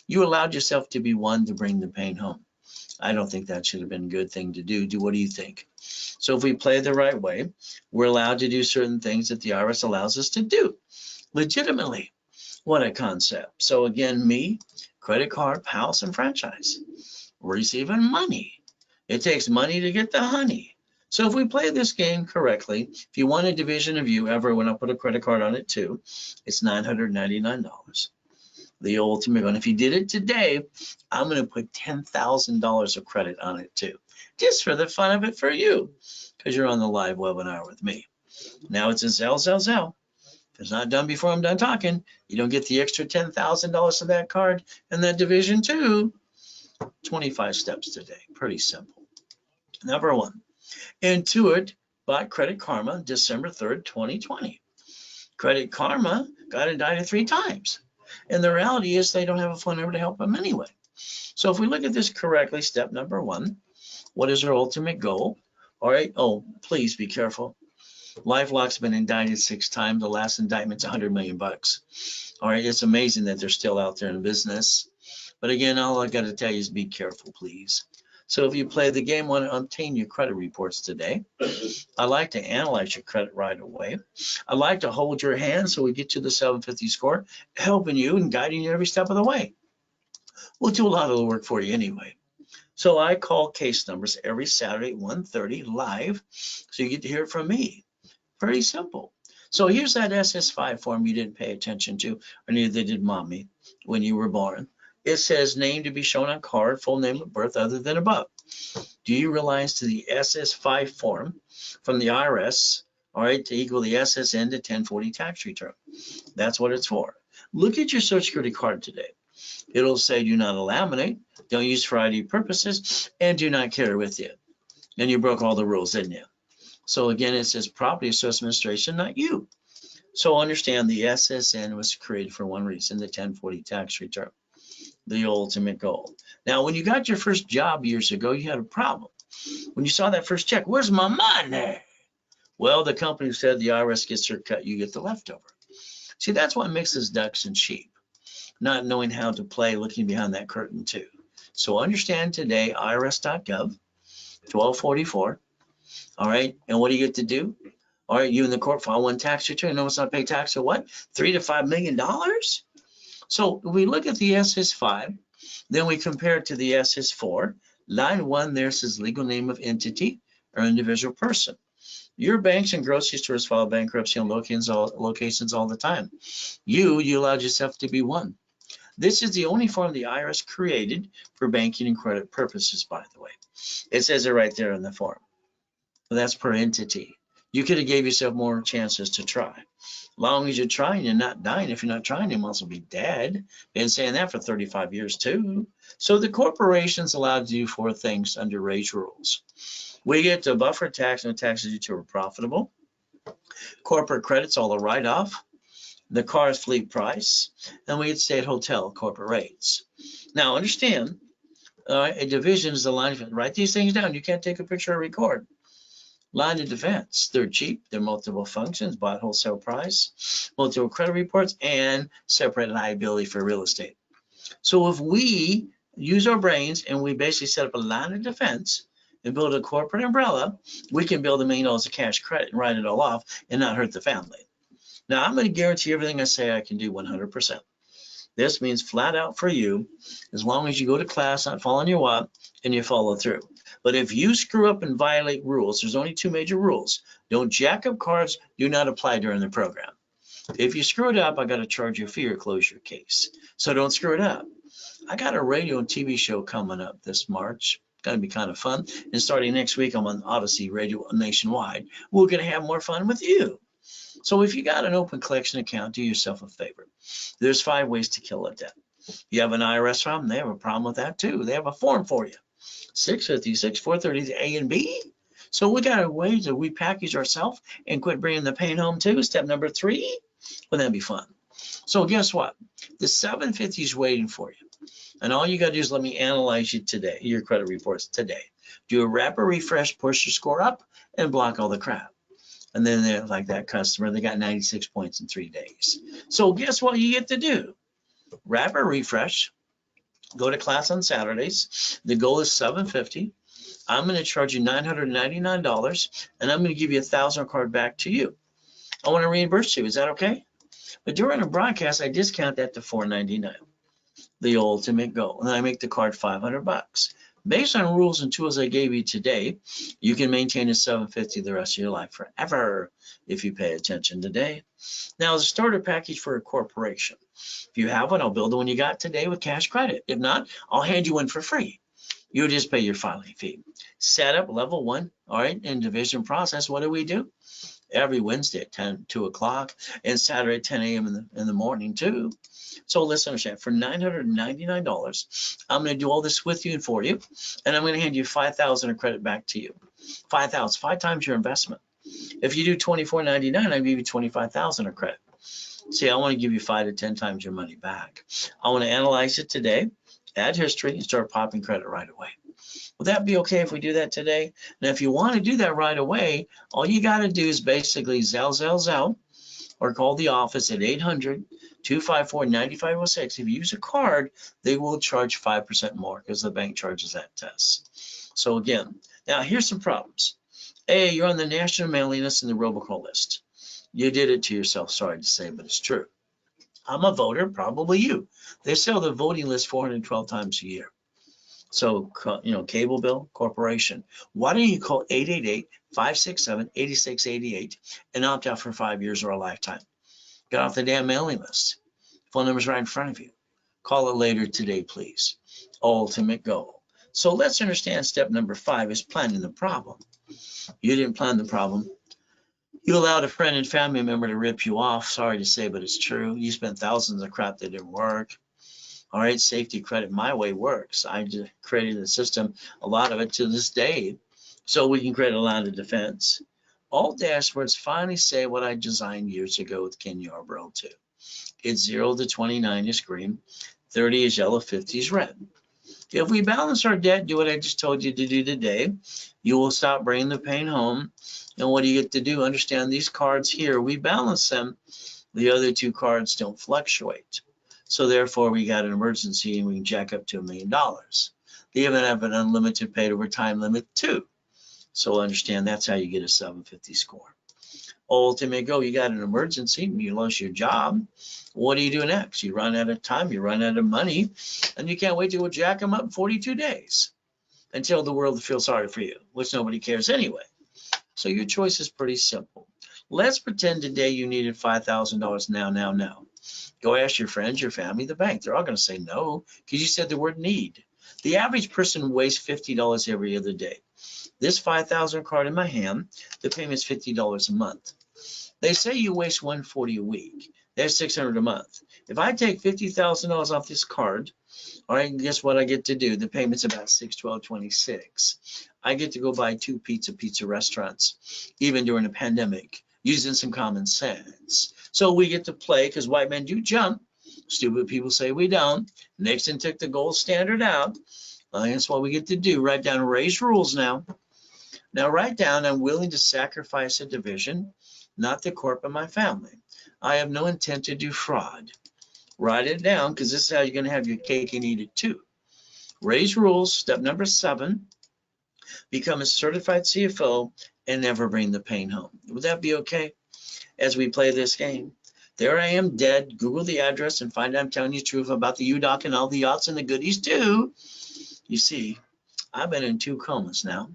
You allowed yourself to be one to bring the pain home. I don't think that should have been a good thing to do. What do you think? So if we play the right way, we're allowed to do certain things that the IRS allows us to do legitimately. What a concept. So again, me, credit card, house, and franchise. Receiving money. It takes money to get the honey. So if we play this game correctly, if you want a division of you ever, when I put a credit card on it too, it's $999. The ultimate one. If you did it today, I'm going to put $10,000 of credit on it too, just for the fun of it for you, because you're on the live webinar with me. Now it's a Zelle. If it's not done before I'm done talking, you don't get the extra $10,000 of that card and that division too. 25 steps today. Pretty simple. Number 1, Intuit bought Credit Karma December 3rd, 2020. Credit Karma got indicted 3 times. And the reality is they don't have a phone number to help them anyway. So if we look at this correctly, step number 1, what is our ultimate goal? All right. Oh, please be careful. LifeLock's been indicted 6 times. The last indictment's $100 million. All right. It's amazing that they're still out there in business. But again, all I got to tell you is be careful, please. So if you play the game, want to obtain your credit reports today. I like to analyze your credit right away. I like to hold your hand so we get to the 750 score, helping you and guiding you every step of the way. We'll do a lot of the work for you anyway. So I call case numbers every Saturday at 1:30 live, so you get to hear it from me. Pretty simple. So here's that SS5 form you didn't pay attention to, or neither did mommy when you were born. It says name to be shown on card, full name of birth other than above. Do you realize to the SS5 form from the IRS, all right, to equal the SSN to 1040 tax return? That's what it's for. Look at your Social Security card today. It'll say do not laminate, don't use for ID purposes, and do not carry with you. And you broke all the rules, didn't you? So again, it says Property Assessment Administration, not you. So understand the SSN was created for one reason, the 1040 tax return, the ultimate goal. Now, when you got your first job years ago, you had a problem. When you saw that first check, where's my money? Well, the company said the IRS gets their cut, you get the leftover. See, that's what mixes ducks and sheep, not knowing how to play, looking behind that curtain too. So understand today, irs.gov, 1244. All right, and what do you get to do? All right, you in the court file 1 tax return, no one's not pay tax or what? $3 to $5 million? So we look at the SS5, then we compare it to the SS4. Line 1 there says legal name of entity or individual person. Your banks and grocery stores file bankruptcy on locations all the time. You allowed yourself to be one. This is the only form the IRS created for banking and credit purposes, by the way. It says it right there in the form. That's per entity. You could have gave yourself more chances to try. Long as you're trying, you're not dying. If you're not trying, you must be dead. Been saying that for 35 years too. So the corporation's allowed to do 4 things under Ray's rules. We get to buffer tax, no taxes due to are profitable. Corporate credits, all the write-off. The car's fleet price, and we get to stay at hotel corporate rates. Now understand, a division is a line of defense. Write these things down. You can't take a picture or record. Line of defense, they're cheap, they're multiple functions, bought wholesale price, multiple credit reports, and separate liability for real estate. So if we use our brains and we basically set up a line of defense and build a corporate umbrella, we can build $1 million of cash credit and write it all off and not hurt the family. Now, I'm going to guarantee everything I say I can do 100%. This means flat out for you, as long as you go to class, not following your what, and you follow through. But if you screw up and violate rules, there's only 2 major rules. Don't jack up cards, do not apply during the program. If you screw it up, I got to charge you a fee or close your case. So don't screw it up. I got a radio and TV show coming up this March. Going to be kind of fun. And starting next week, I'm on Odyssey Radio nationwide. We're going to have more fun with you. So if you got an open collection account, do yourself a favor. There's 5 ways to kill a debt. You have an IRS problem, they have a problem with that too. They have a form for you. 650, 430 A and B. So we got a way to repackage ourselves and quit bringing the pain home too. Step number 3, wouldn't that be fun? So guess what? The 750 is waiting for you. And all you got to do is let me analyze you today, your credit reports today. Do a rapid refresh, push your score up, and block all the crap. And then they're like that customer, they got 96 points in 3 days. So guess what you get to do? Rapid refresh, go to class on Saturdays. The goal is 750. I'm going to charge you $999, and I'm going to give you $1,000 card back to you. I want to reimburse you. Is that okay? But during a broadcast, I discount that to $499, the ultimate goal, and I make the card $500. Based on rules and tools I gave you today, you can maintain a 750 the rest of your life forever if you pay attention today. Now, the starter package for a corporation. If you have one, I'll build the one you got today with cash credit. If not, I'll hand you one for free. You just pay your filing fee. Setup level 1, all right, in division process, what do? Every Wednesday at 2 o'clock and Saturday at 10 a.m. in the morning too. So let's understand, for $999, I'm going to do all this with you and for you, and I'm going to hand you $5,000 of credit back to you. 5,000, 5 times your investment. If you do $24.99, I'll give you $25,000 of credit. See, I want to give you 5 to 10 times your money back. I want to analyze it today, add history, and start popping credit right away. Would that be okay if we do that today? Now, if you want to do that right away, all you got to do is basically Zelle, or call the office at 800-254-9506. If you use a card, they will charge 5% more because the bank charges that test. So again, now here's some problems. A, you're on the national mailing list and the robocall list. You did it to yourself, sorry to say, but it's true. I'm a voter, probably you. They sell the voting list 412 times a year. So, cable bill, corporation. Why don't you call 888-567-8688 and opt out for 5 years or a lifetime? Get off the damn mailing list. Phone number's right in front of you. Call it later today, please. Ultimate goal. So let's understand step number 5 is planning the problem. You didn't plan the problem. You allowed a friend and family member to rip you off. Sorry to say, but it's true. You spent thousands of crap that didn't work. All right, safety credit my way works. I just created a system, a lot of it to this day, so we can create a line of defense. All dashboards finally say what I designed years ago with Ken Yarbrough too. It's 0 to 29 is green, 30 is yellow, 50 is red. If we balance our debt, do what I just told you to do today, you will stop bringing the pain home. And what do you get to do? Understand these cards here, we balance them. The other 2 cards don't fluctuate. So therefore, we got an emergency and we can jack up to $1 million. They even have an unlimited paid over time limit too. So understand that's how you get a 750 score. Ultimate goal, you got an emergency, you lost your job. What do you do next? You run out of time, you run out of money, and you can't wait to jack them up in 42 days until the world feels sorry for you, which nobody cares anyway. So your choice is pretty simple. Let's pretend today you needed $5,000 now. Go ask your friends, your family, the bank. They're all going to say no because you said the word need. The average person wastes $50 every other day. This 5,000 card in my hand, the payment is $50 a month. They say you waste $140 a week. That's $600 a month. If I take $50,000 off this card, all right, guess what I get to do? The payment's about $612.26. I get to go buy 2 pizza restaurants, even during a pandemic, using some common sense. So we get to play because white men do jump. Stupid people say we don't. Nixon took the gold standard out. That's what we get to do. Write down Ray's rules now. Now write down, I'm willing to sacrifice a division, not the corp of my family. I have no intent to do fraud. Write it down because this is how you're going to have your cake and eat it too. Ray's rules, step number 7, become a certified CFO and never bring the pain home. Would that be okay as we play this game? There I am dead. Google the address and find out I'm telling you the truth about the UDOC and all the yachts and the goodies too. You see, I've been in 2 comas now.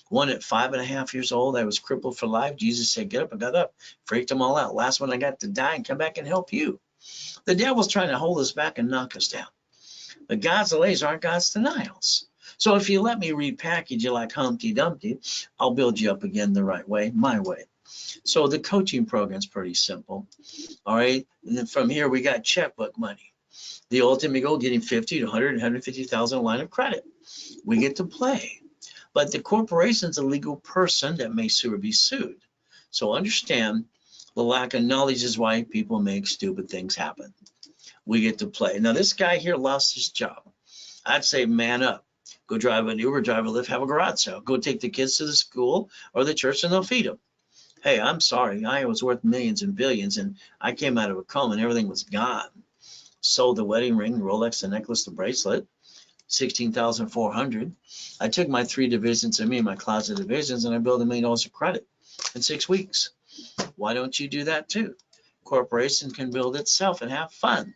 One at 5.5 years old, I was crippled for life. Jesus said, get up, I got up, freaked them all out. Last one, I got to die and come back and help you. The devil's trying to hold us back and knock us down. But God's delays aren't God's denials. So if you let me repackage you like Humpty Dumpty, I'll build you up again the right way, my way. So the coaching program's pretty simple. All right. And then from here, we got checkbook money. The ultimate goal, getting 50 to 100 and 150,000 line of credit. We get to play. But the corporation's a legal person that may sue or be sued. So understand the lack of knowledge is why people make stupid things happen. We get to play. Now, this guy here lost his job. I'd say man up. Go drive an Uber, drive a Lyft, have a garage sale. Go take the kids to the school or the church and they'll feed them. Hey, I'm sorry. I was worth millions and billions and I came out of a coma and everything was gone. Sold the wedding ring, the Rolex, the necklace, the bracelet, $16,400. I took my 3 divisions and me and my closet divisions and I built $1 million of credit in 6 weeks. Why don't you do that too? Corporation can build itself and have fun.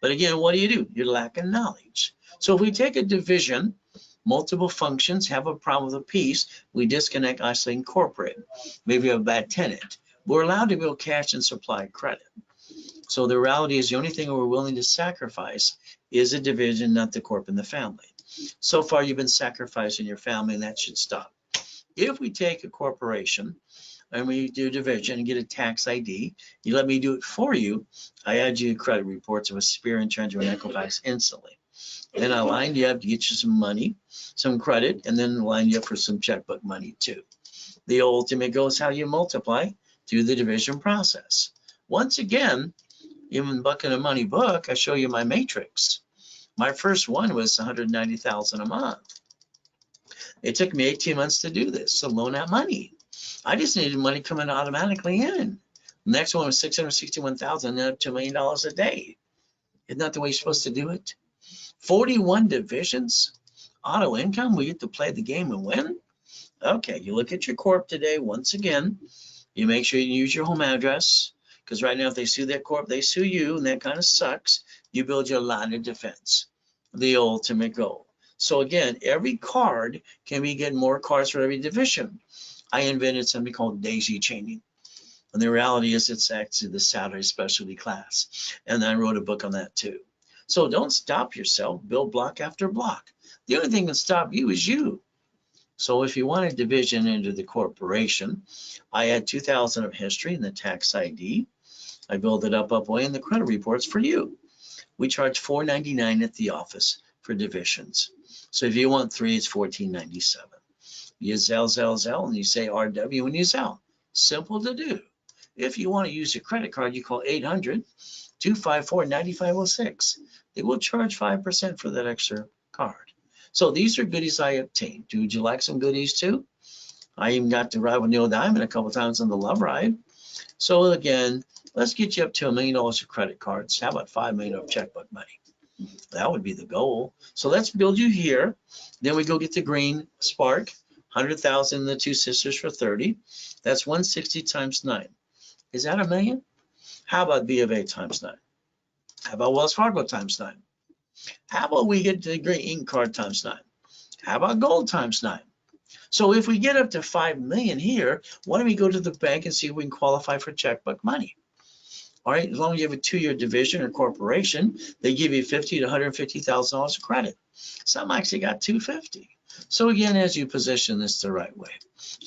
But again, what do? You're lacking knowledge. So if we take a division, multiple functions, have a problem with a piece, we disconnect, isolate, incorporate. Maybe a bad tenant. We're allowed to build cash and supply credit. So the reality is the only thing we're willing to sacrifice is a division, not the corp and the family. So far, you've been sacrificing your family, and that should stop. If we take a corporation and we do division and get a tax ID, you let me do it for you, I add you credit reports of a Spear and Treasury and Equifax instantly. Then I line you up to get you some money, some credit, and then line you up for some checkbook money too. The ultimate goal is how you multiply through the division process. Once again, even Bucket of Money book, I show you my matrix. My first one was $190,000 a month. It took me 18 months to do this, to loan out money. I just needed money coming automatically in. The next one was $661,000, then up to $1 million a day. Isn't that the way you're supposed to do it? 41 divisions, auto income, we get to play the game and win. Okay, you look at your corp today, once again, you make sure you use your home address, because right now if they sue that corp, they sue you, and that kind of sucks. You build your line of defense, the ultimate goal. So again, every card can be getting more cards for every division. I invented something called daisy chaining. And the reality is it's actually the Saturday specialty class. And I wrote a book on that too. So don't stop yourself, build block after block. The only thing that can stop you is you. So if you want a division into the corporation, I add 2,000 of history in the tax ID. I build it up way in the credit reports for you. We charge $4.99 at the office for divisions. So if you want 3, it's $14.97. You Zelle, and you say RW when you Zelle. Simple to do. If you want to use a credit card, you call 800-254-9506. They will charge 5% for that extra card. So these are goodies I obtained. Would you like some goodies too? I even got to ride with Neil Diamond a couple times on the Love Ride. So again, let's get you up to $1 million of credit cards. How about $5 million of checkbook money? That would be the goal. So let's build you here. Then we go get the green Spark, 100,000 the 2 sisters for 30. That's 160 times 9. Is that $1 million? How about B of A times 9? How about Wells Fargo times 9? How about we get the green ink card times 9? How about gold times 9? So if we get up to 5 million here, why don't we go to the bank and see if we can qualify for checkbook money? All right, as long as you have a 2-year division or corporation, they give you $50,000 to $150,000 of credit. Some actually got $250,000. So again, as you position this the right way,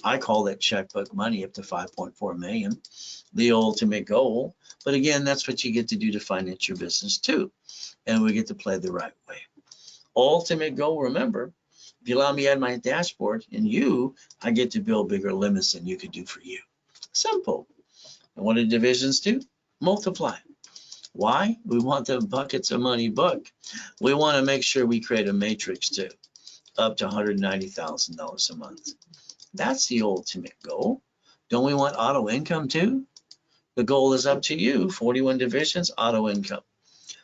I call that checkbook money up to 5.4 million, the ultimate goal. But again, that's what you get to do to finance your business too. And we get to play the right way. Ultimate goal, remember, if you allow me to add my dashboard and I get to build bigger limits than you could do for you. Simple. And what do divisions do? Multiply. Why? We want the buckets of money book. We want to make sure we create a matrix too, up to $190,000 a month. That's the ultimate goal. Don't we want auto income too? The goal is up to you, 41 divisions, auto income.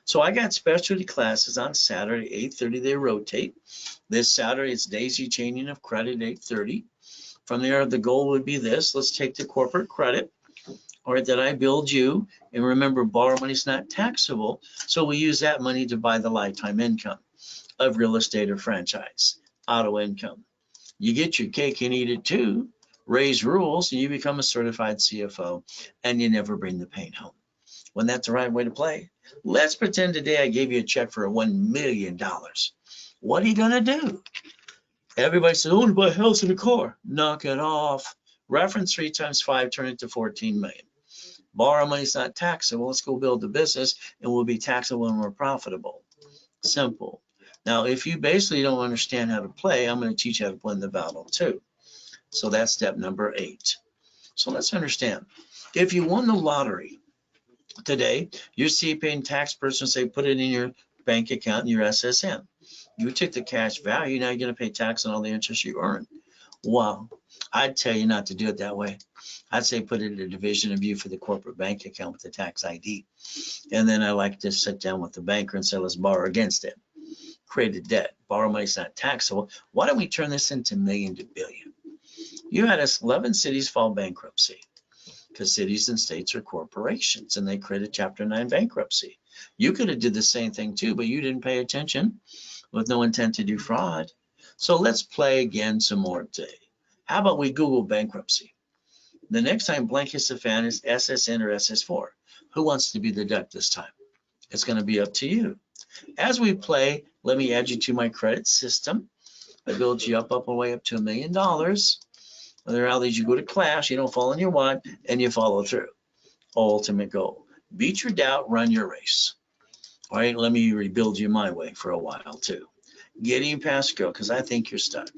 So I got specialty classes on Saturday, 8:30, they rotate. This Saturday, it's daisy chaining of credit, 8:30. From there, the goal would be this. Let's take the corporate credit, or that I build you. And remember, borrow money is not taxable. So we use that money to buy the lifetime income of real estate or franchise, auto income. You get your cake and eat it too. Raise rules, and you become a certified CFO, and you never bring the pain home. When that's the right way to play. Let's pretend today I gave you a check for $1 million. What are you gonna do? Everybody says, "Oh, to buy a house and a car." Knock it off. Reference 3 times 5, turn it to 14 million. Borrow money is not taxable. Let's go build the business, and we'll be taxable when we're profitable. Simple. Now, if you basically don't understand how to play, I'm going to teach you how to play in the battle too. So that's step number 8. So let's understand. If you won the lottery today, your CPA and tax person say put it in your bank account in your SSN. You took the cash value, now you're going to pay tax on all the interest you earn. Well, I'd tell you not to do it that way. I'd say put it in a division of you for the corporate bank account with the tax ID. And then I like to sit down with the banker and say, let's borrow against it. Create a debt. Borrow money's not taxable. Why don't we turn this into million to billion? You had 11 cities file bankruptcy because cities and states are corporations and they created Chapter 9 bankruptcy. You could have did the same thing too, but you didn't pay attention with no intent to do fraud. So let's play again some more today. How about we Google bankruptcy? The next time blank hits the fan is SSN or SS4. Who wants to be the duck this time? It's going to be up to you. As we play, let me add you to my credit system. I build you up all the way up to $1 million. There are these, you go to class, you don't fall in your wad, and you follow through. Ultimate goal. Beat your doubt, run your race. All right, let me rebuild you my way for a while too. Getting past go, because I think you're stuck.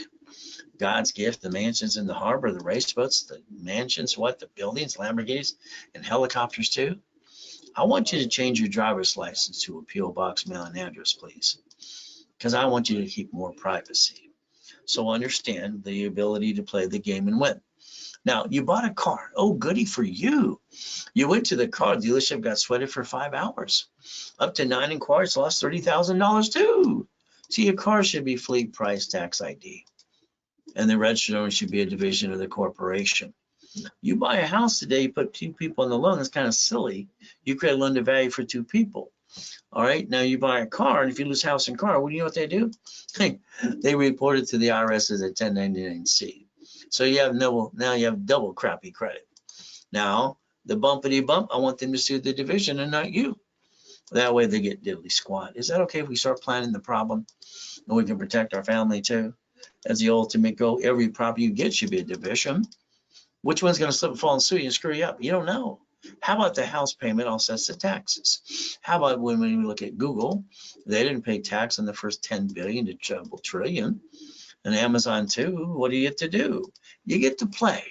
God's gift, the mansions in the harbor, the race boats, the mansions, what, the buildings, Lamborghinis, and helicopters too. I want you to change your driver's license to a P.O. Box mailing address, please, because I want you to keep more privacy. So understand the ability to play the game and win. Now, you bought a car. Oh, goody for you. You went to the car dealership, got sweated for 5 hours. Up to 9 inquiries, lost $30,000 too. See, your car should be fleet price tax ID. And the registered owner should be a division of the corporation. You buy a house today, you put 2 people on the loan, that's kind of silly. You create a loan to value for 2 people. All right, now you buy a car, and if you lose house and car, what do you know what they do? They report it to the IRS as a 1099-C. So you have now you have double crappy credit. Now, the bumpity bump, I want them to sue the division and not you. That way they get diddly squat. Is that okay if we start planning the problem and we can protect our family too? As the ultimate goal, every property you get should be a division. Which one's going to slip and fall and sue you and screw you up? You don't know. How about the house payment offsets the taxes? How about when we look at Google, they didn't pay tax on the first 10 billion to double trillion. And Amazon too, what do you get to do? You get to play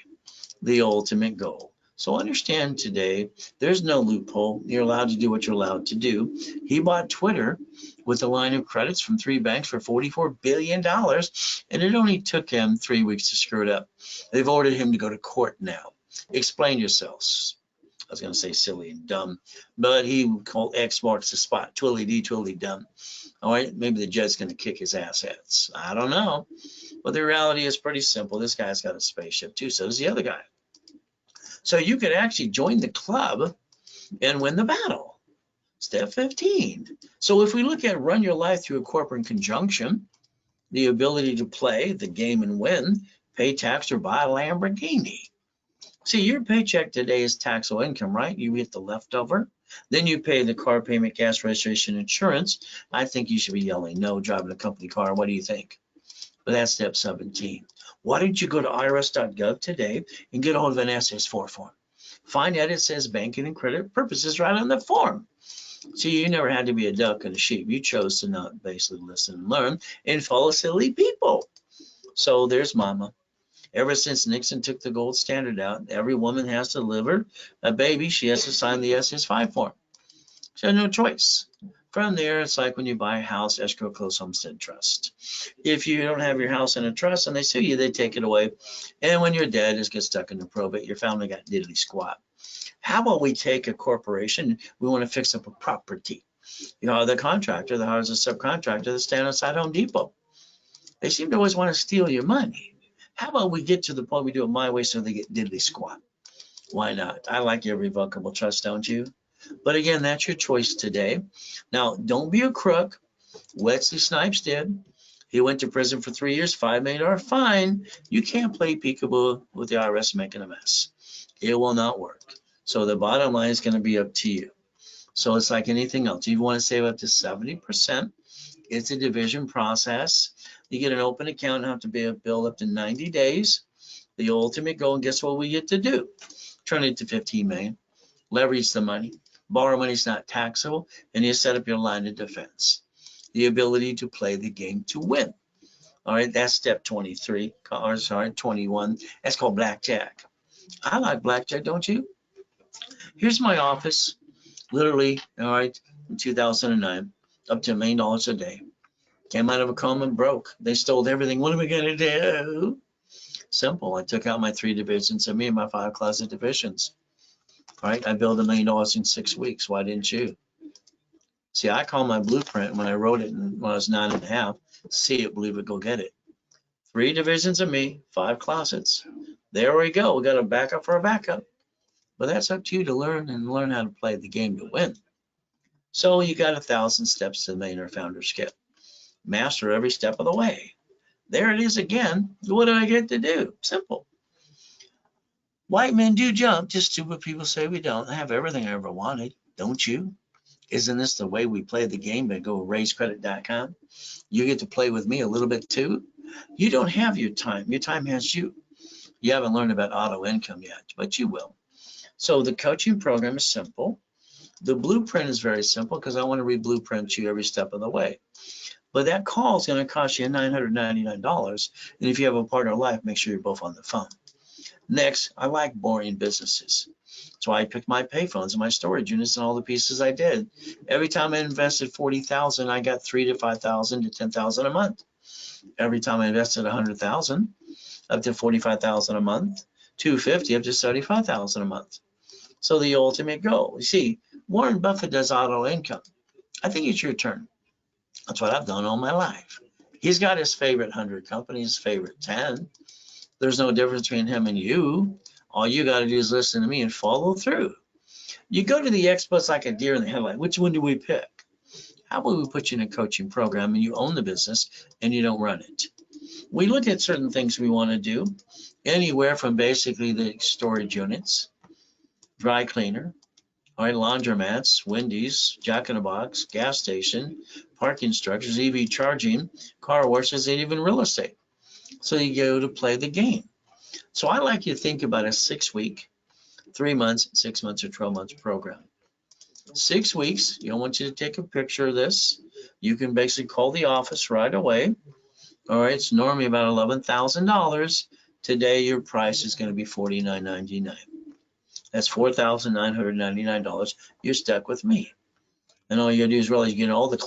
the ultimate goal. So understand today, there's no loophole. You're allowed to do what you're allowed to do. He bought Twitter with a line of credits from 3 banks for $44 billion, and it only took him 3 weeks to screw it up. They've ordered him to go to court now. Explain yourselves. I was going to say silly and dumb, but he called X marks the spot. Twilly dee, twilly dumb. All right, maybe the judge's going to kick his assets. I don't know. But the reality is pretty simple. This guy's got a spaceship too, so does the other guy. So you could actually join the club and win the battle. Step 15. So if we look at run your life through a corporate conjunction, the ability to play the game and win, pay tax or buy a Lamborghini. See, your paycheck today is taxable income, right? You get the leftover. Then you pay the car payment, gas, registration, insurance. I think you should be yelling no, driving a company car. What do you think? But that's step 17. Why don't you go to irs.gov today and get a hold of an SS4 form? Find out it says banking and credit purposes right on the form. See, you never had to be a duck and a sheep. You chose to not basically listen and learn and follow silly people. So there's mama. Ever since Nixon took the gold standard out, every woman has to deliver a baby. She has to sign the SS5 form. She has no choice. From there, it's like when you buy a house, escrow, closed homestead trust. If you don't have your house in a trust and they sue you, they take it away. And when you're dead, it gets stuck in the probate. Your family got diddly squat. How about we take a corporation, we want to fix up a property. You know, the contractor, the hires a subcontractor that stand outside Home Depot. They seem to always want to steal your money. How about we get to the point we do it my way so they get diddly squat? Why not? I like irrevocable trust, don't you? But again, that's your choice today. Now, don't be a crook. Wesley Snipes did. He went to prison for 3 years, $5 million fine. You can't play peekaboo with the IRS making a mess. It will not work. So the bottom line is going to be up to you. So it's like anything else. You want to save up to 70%. It's a division process. You get an open account and have to be a bill up to 90 days. The ultimate goal, and guess what we get to do? Turn it to 15 million. Leverage the money. Borrow money is not taxable, and you set up your line of defense. the ability to play the game to win. All right, that's step 23, or sorry, 21. That's called blackjack. I like blackjack, don't you? Here's my office, literally, all right, in 2009, up to $1 million a day. Came out of a coma and broke. They stole everything. What are we going to do? Simple. I took out my 3 divisions of me and my 5 closet divisions. All right, I built $1 million in 6 weeks. Why didn't you? See, I call my blueprint when I wrote it when I was 9.5. See it, believe it, go get it. 3 divisions of me, 5 closets. There we go. We got a backup for a backup. But that's up to you to learn and learn how to play the game to win. So you got 1,000 steps to the millionaire founder skill. Master every step of the way. There it is again. What do I get to do? Simple. White men do jump, just stupid people say we don't. I have everything I ever wanted, don't you? Isn't this the way we play the game? But go to raisecredit.com. You get to play with me a little bit too. You don't have your time. Your time has you. You haven't learned about auto income yet, but you will. So the coaching program is simple. The blueprint is very simple because I want to re-blueprint you every step of the way. But that call is going to cost you $999. And if you have a partner in life, make sure you're both on the phone. Next, I like boring businesses. So I picked my payphones and my storage units and all the pieces I did. Every time I invested $40,000, I got $3,000 to $5,000 to $10,000 a month. Every time I invested $100,000, up to $45,000 a month, $250,000 up to $75,000 a month. So the ultimate goal. You see, Warren Buffett does auto income. I think it's your turn. That's what I've done all my life. He's got his favorite 100 companies, favorite 10. There's no difference between him and you. All you got to do is listen to me and follow through. You go to the experts like a deer in the headlight. Which one do we pick? How about we put you in a coaching program and you own the business and you don't run it? We look at certain things we want to do, anywhere from basically the storage units, dry cleaner, all right, laundromats, Wendy's, Jack in the Box, gas station, parking structures, EV charging, car washes, and even real estate. So you go to play the game. So I like you to think about a 6-week, 3 months, 6 months, or 12 months program. 6 weeks, I want you to take a picture of this. You can basically call the office right away. All right, it's normally about $11,000. Today, your price is going to be $49.99. That's $4,999. You're stuck with me. And all you gotta do is realize you get all the